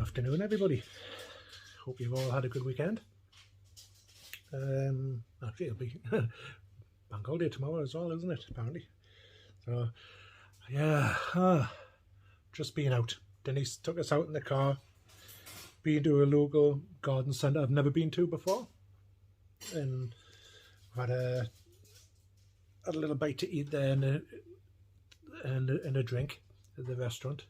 Afternoon, everybody. Hope you've all had a good weekend. Actually, it'll be bank holiday tomorrow as well, isn't it? Apparently. So, yeah, just been out. Denise took us out in the car. Been to a local garden centre I've never been to before, and had a little bite to eat there and a drink at the restaurant.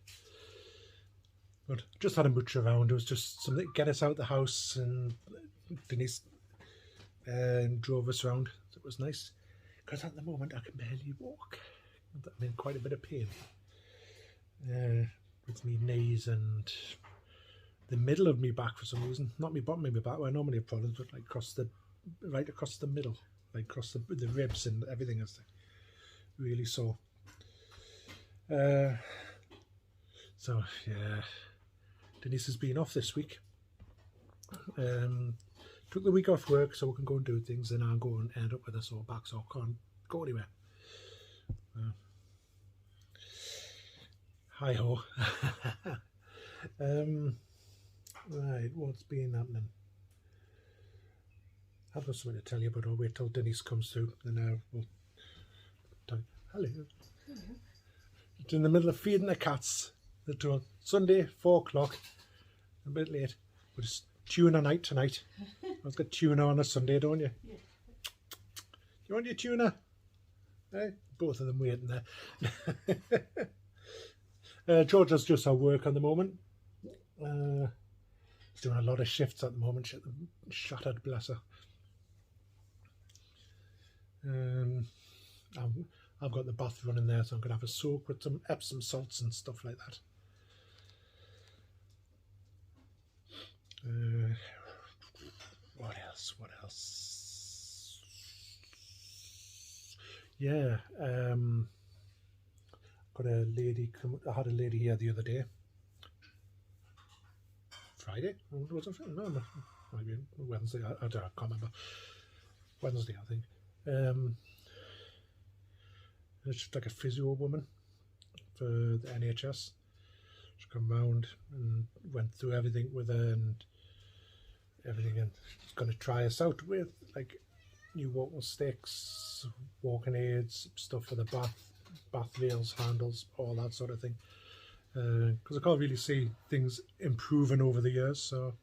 But just had a mooch around. It was just something to get us out the house, and Denise drove us around. So it was nice, because at the moment I can barely walk. I'm in quite a bit of pain with my knees and the middle of my back for some reason. Not my bottom of my back where I normally have problems, but like right across the middle, like across the ribs and everything is really sore. So yeah, Denise has been off this week. Took the week off work so we can go and do things, and I'll go and end up with a sore back, so I can't go anywhere. Hi ho. Right, what's been happening? I've got something to tell you, but I'll wait till Denise comes through, and we'll talk. Hello. Hello. It's in the middle of feeding the cats. They're Sunday, 4 o'clock. A bit late. But it's tuna night tonight. I've got tuna on a Sunday, don't you? Yeah. You want your tuna? Eh? Both of them waiting there. Georgia's just at work at the moment. She's doing a lot of shifts at the moment. She's shattered, bless her. I've got the bath running there, so I'm going to have a soak with some Epsom salts and stuff like that. What else? Yeah, got a lady I had a lady here the other day. Friday? Was it Friday? No, maybe Wednesday. I can't remember. Wednesday, I think. It's just like a physio woman for the NHS. She come round and went through everything with her and everything, and she's going to try us out with like new walking sticks, walking aids, stuff for the bath rails, handles, all that sort of thing. Because I can't really see things improving over the years. So,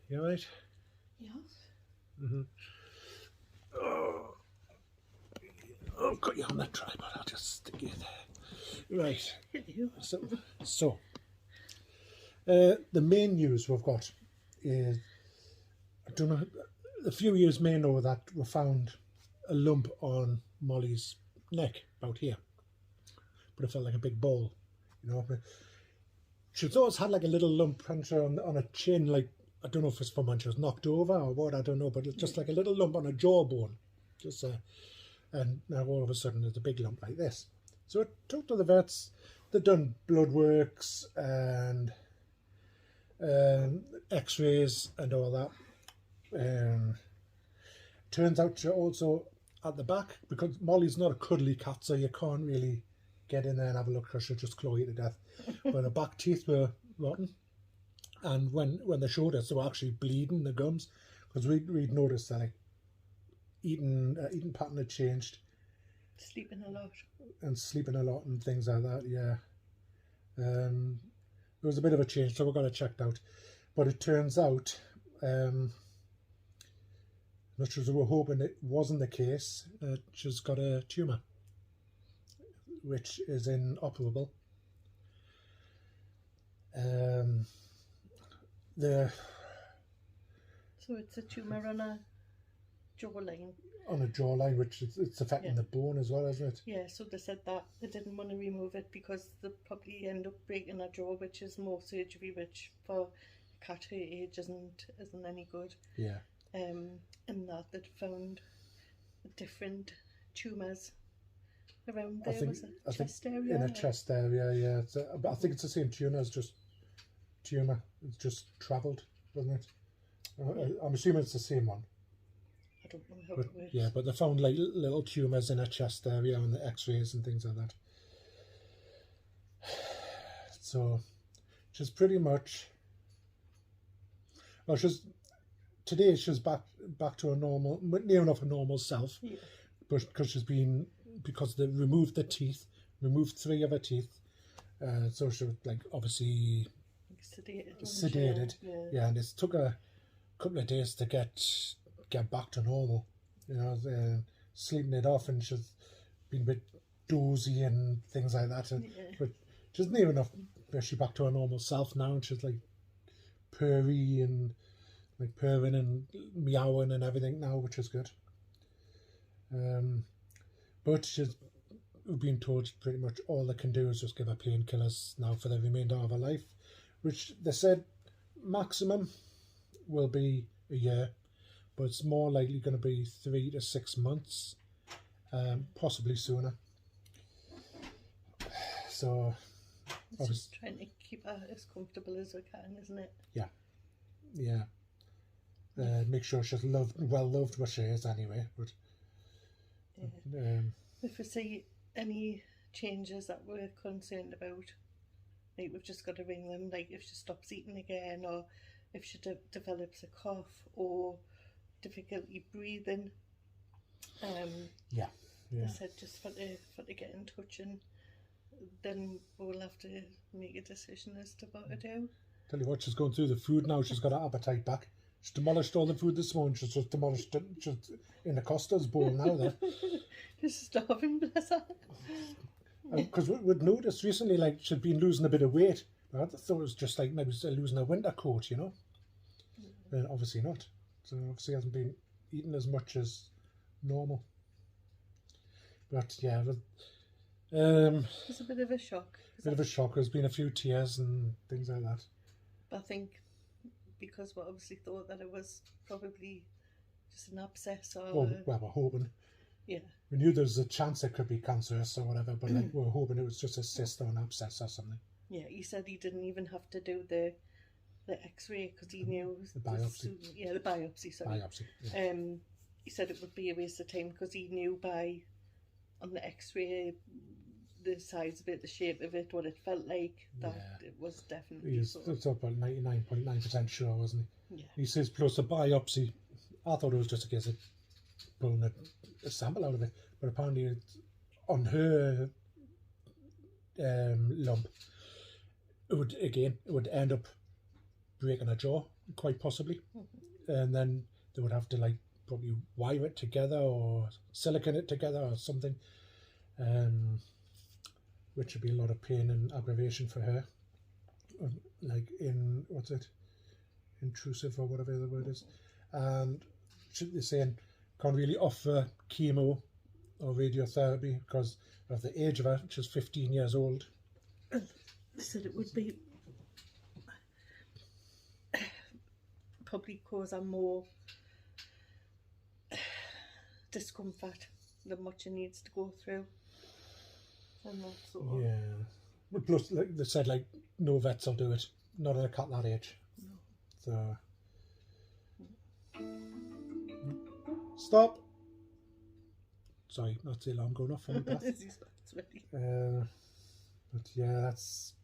you all right? Yes. Mm-hmm. Oh, I've got you on that tripod. I'll just stick you there. Right. So the main news we've got is, I don't know, a few of you may know that we found a lump on Molly's neck about here, but it felt like a big ball, you know. She's always had like a little lump on her chin, like, I don't know if it's from when she was knocked over or what, I don't know, but it's just like a little lump on her jawbone, just and now all of a sudden there's a big lump like this. So I talked to the vets. They've done blood works and x-rays and all that. Turns out she also at the back, because Molly's not a cuddly cat, so you can't really get in there and have a look because she'll just claw you to death. But her back teeth were rotten, and when they showed us, they were actually bleeding, the gums, because we'd noticed that like eating pattern had changed. Sleeping a lot and things like that, yeah. There was a bit of a change, so we got it checked out. But it turns out, much as we were hoping it wasn't the case, she's got a tumour, which is inoperable. So it's a tumour on a jawline. On a jawline, which it's affecting the bone as well, isn't it? Yeah, so they said that they didn't want to remove it because they'd probably end up breaking a jaw, which is more surgery, which for a cat her age isn't any good. Yeah. And that they'd found different tumours around there. Chest area? In a chest area, yeah. But I think it's the same tumour. It's just travelled, wasn't it? Yeah. I'm assuming it's the same one. I don't know how it works. Yeah, but they found like little tumours in her chest area on the x-rays and things like that. So she's pretty much, well, today she's back to a normal, near enough a normal self, Yeah. but because they removed the teeth, removed 3 of her teeth, so she was like obviously Sedated. sedated. Yeah, and it took a couple of days to get back to normal. You know, sleeping it off, and she's been a bit dozy and things like that. But she's near enough where she's back to her normal self now, and she's like purry and like purring and meowing and everything now, which is good. But we've been told pretty much all they can do is just give her painkillers now for the remainder of her life, which they said maximum will be a year, but it's more likely going to be 3 to 6 months, possibly sooner. So It's just trying to keep her as comfortable as we can, isn't it? Yeah. Make sure she's well loved, what she is anyway. But if we see any changes that we're concerned about, like we've just got to ring them, like if she stops eating again, or if she develops a cough or difficulty breathing. Yeah. I said just for to get in touch, and then we'll have to make a decision as to what to do. Tell you what, she's going through the food now. She's got her appetite back. She demolished all the food this morning. She's just demolished it. She's in the Costa's bowl now. There. She's starving, bless her. Because we'd noticed recently, like she'd been losing a bit of weight. I thought it was just like maybe losing a winter coat, you know. And obviously not. So obviously hasn't been eating as much as normal. But yeah, it's a bit of a shock. Bit of a shock. There's been a few tears and things like that. But I think because we obviously thought that it was probably just an abscess or... Well, we're hoping. Yeah. We knew there was a chance it could be cancerous or whatever, but like, we were hoping it was just a cyst or an abscess or something. Yeah, he said he didn't even have to do the x-ray because he knew... The biopsy. The biopsy, sorry. Biopsy, yeah. He said it would be a waste of time because he knew on the x-ray, the size of it, the shape of it, what it felt like, that it was definitely... It's up at 99.9% sure, wasn't he? Yeah. He says, plus the biopsy, I thought it was just a case of pulling a sample out of it, but apparently it's on her lump, it would end up breaking her jaw, quite possibly. And then they would have to like probably wire it together or silicone it together or something, which would be a lot of pain and aggravation for her. Like intrusive or whatever the word is. And they're saying can't really offer chemo or radiotherapy because of the age of her, which is 15 years old. They said it would be probably cause her more discomfort than what she needs to go through. And that sort of... Yeah. But plus, like they said, like no vets will do it. Not at a cat that age. No. So. Stop. Sorry, not the alarm going off on the path. But yeah, that's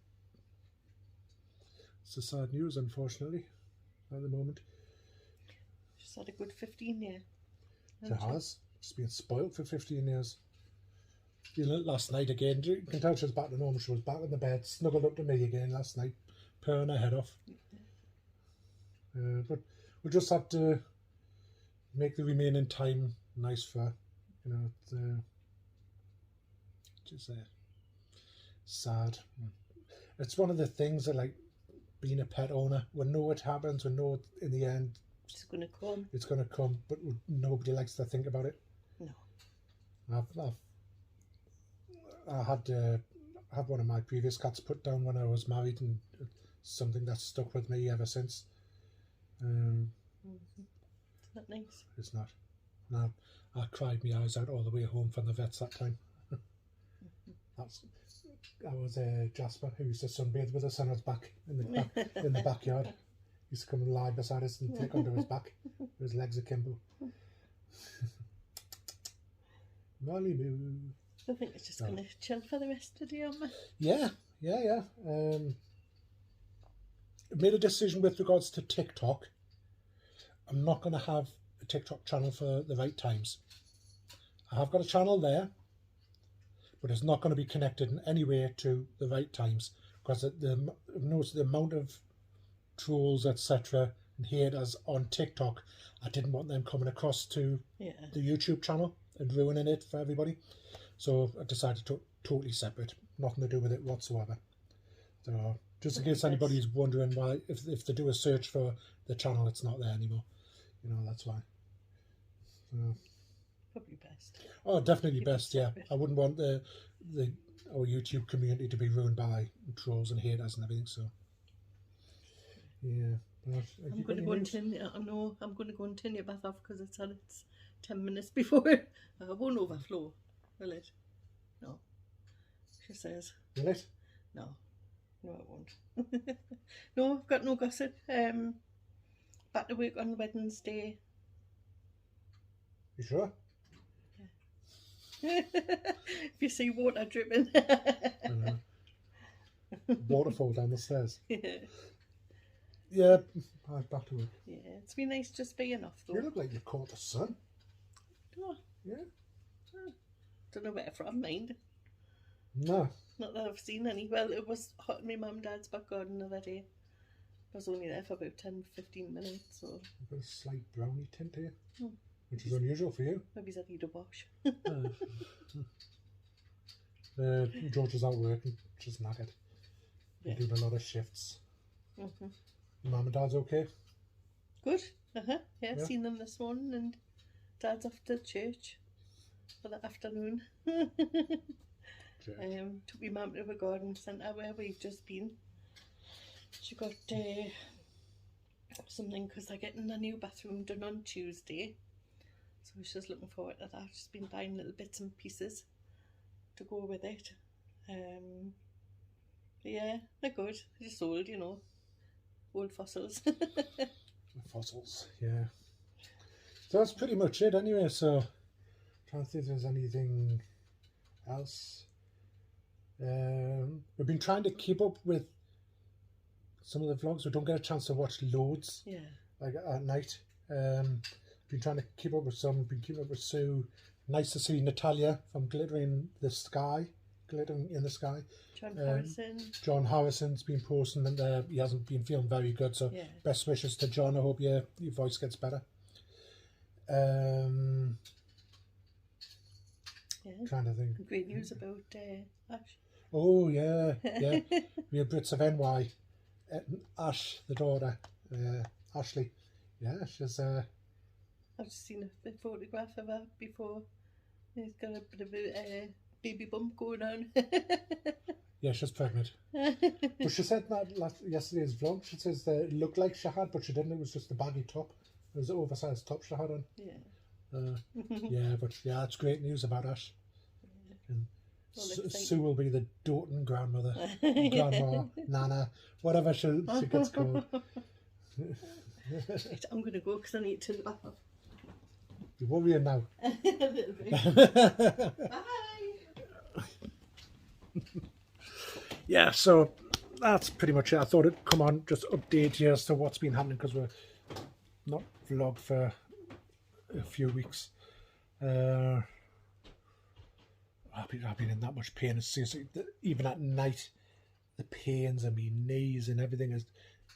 the sad news, unfortunately, at the moment. She's had a good 15 years. She has. She's been spoiled for 15 years. You know, last night again, you can tell she was back to normal. She was back in the bed, snuggled up to me again last night, purring her head off. But we'll just have to make the remaining time nice for her. You know, it's just sad. It's one of the things that, like, being a pet owner, we know it happens, we know in the end it's going to come. It's going to come, but nobody likes to think about it. No. I had one of my previous cats put down when I was married, and it's something that's stuck with me ever since. Isn't that nice? It's not. No, I cried my eyes out all the way home from the vets that time. I was Jasper, who used to sunbathe with us on his back in the backyard. He used to come and lie beside us and take onto his back with his legs akimbo. Molly moo. I think it's just going to chill for the rest of the day, aren't we? Yeah. made a decision with regards to TikTok. I'm not going to have a TikTok channel for the right times. I have got a channel there, but it's not going to be connected in any way to the right times, because notice the amount of trolls, etc., and haters on TikTok. I didn't want them coming across to the YouTube channel and ruining it for everybody. So I decided to totally separate, nothing to do with it whatsoever. So just in case anybody's wondering why, if they do a search for the channel, it's not there anymore. You know, that's why. So, probably best. Oh, definitely best. Yeah, I wouldn't want our YouTube community to be ruined by trolls and haters and everything. So yeah. I'm going to go and turn. I know I'm going to go and turn your bath off because it's 10 minutes before it won't overflow, will it? No. She says. Will it? No. No, it won't. No, I've got no gossip. Back to work on Wednesday. You sure? Yeah. If you see water dripping. Waterfall down the stairs. Yeah. Yeah, I'm back to work. Yeah, it's been nice just being off though. You look like you've caught the sun. Oh. Yeah. Oh. Don't know where from, mind. No. Not that I've seen any. Well, it was hot in my mum and dad's back garden the other day. I was only there for about 10-15 minutes. So. You've got a slight brownie tint here, Oh. which is unusual for you. Maybe I need a wash. George is out working, she's knackered. Yeah. Doing a lot of shifts. Mm-hmm. Mum and Dad's okay? Good. Yeah, seen them this morning, and Dad's off to church for the afternoon. Took my mum to a garden centre where we've just been. She got something because they're getting a new bathroom done on Tuesday, so she's looking forward to that. She's been buying little bits and pieces to go with it. Yeah, they're good. They're just old, you know. Old fossils. Fossils, yeah. So that's pretty much it anyway, so trying to think if there's anything else. We've been trying to keep up with some of the vlogs. We don't get a chance to watch loads. Yeah. Like at night. Been trying to keep up with some, been keeping up with Sue. Nice to see Natalia from Glittering in the Sky. John Harrison's been posting and he hasn't been feeling very good, so best wishes to John. I hope your voice gets better. Trying to think. Great news about Ash. Oh yeah. Real Brits of NY. Ash, the daughter, Ashley. Yeah, she's I've just seen a photograph of her before. She's got a bit of a baby bump going on. Yeah, she's pregnant. But she said that yesterday's vlog. She says that it looked like she had, but she didn't. It was just a baggy top. It was an oversized top she had on. Yeah. But yeah, that's great news about Ash. And Sue will be the doting grandmother, grandma, nana, whatever she gets called. Right, I'm going to go because I need to turn the bath off. You're worrying now. A little bit. Bye. Yeah, so that's pretty much it. I thought it'd come on, just update you as to what's been happening, because we're not vlogged for a few weeks. I've been in that much pain. Seriously, even at night, the pains in my knees and everything is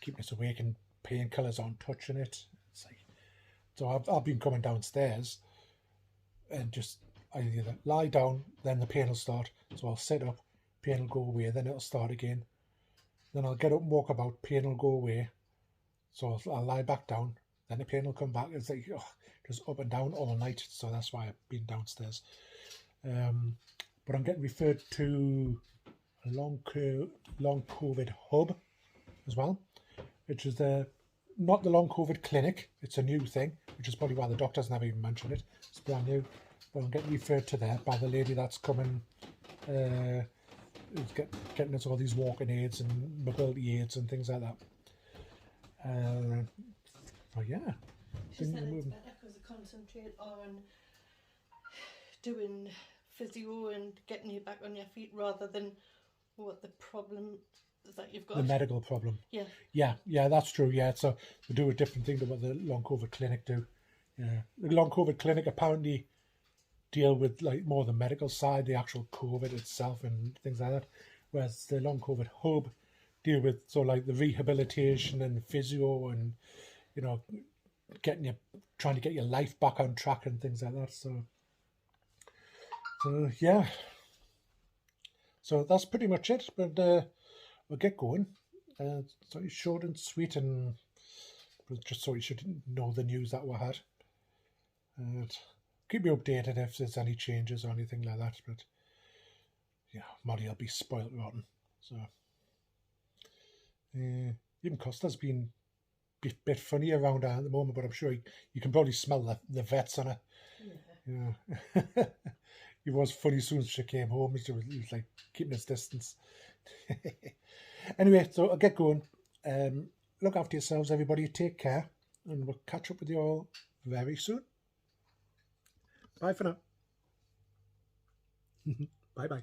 keeping us awake, and painkillers aren't touching it. It's like, so I've been coming downstairs and just I either lie down, then the pain will start. So I'll sit up, pain will go away, then it'll start again. Then I'll get up and walk about, pain will go away. So I'll lie back down, then the pain will come back. It's like just up and down all night. So that's why I've been downstairs. But I'm getting referred to a long COVID hub as well, which is not the long COVID clinic. It's a new thing, which is probably why the doctor's never even mentioned it. It's brand new. But I'm getting referred to there by the lady that's coming, who's getting us all these walking aids and mobility aids and things like that. But yeah, she said it's better because I concentrate on doing physio and getting you back on your feet rather than what the problem that you've The got. medical problem. Yeah. Yeah, that's true. Yeah, so they do a different thing to what the long COVID clinic do. Yeah, the long COVID clinic apparently deal with like more the medical side, the actual COVID itself and things like that, whereas the long COVID hub deal with so like the rehabilitation and physio and you know trying to get your life back on track and things like that. So yeah, so that's pretty much it. But we'll get going. So it's short and sweet, and just so you should know the news that we had. And keep me updated if there's any changes or anything like that. But yeah, Molly will be spoiled rotten. So even Costa's been a bit funny around her at the moment, but I'm sure you can probably smell the vets on her. Yeah. He was funny as soon as she came home. He was like keeping his distance. Anyway, so I'll get going. Look after yourselves, everybody. Take care, and we'll catch up with you all very soon. Bye for now. Bye bye.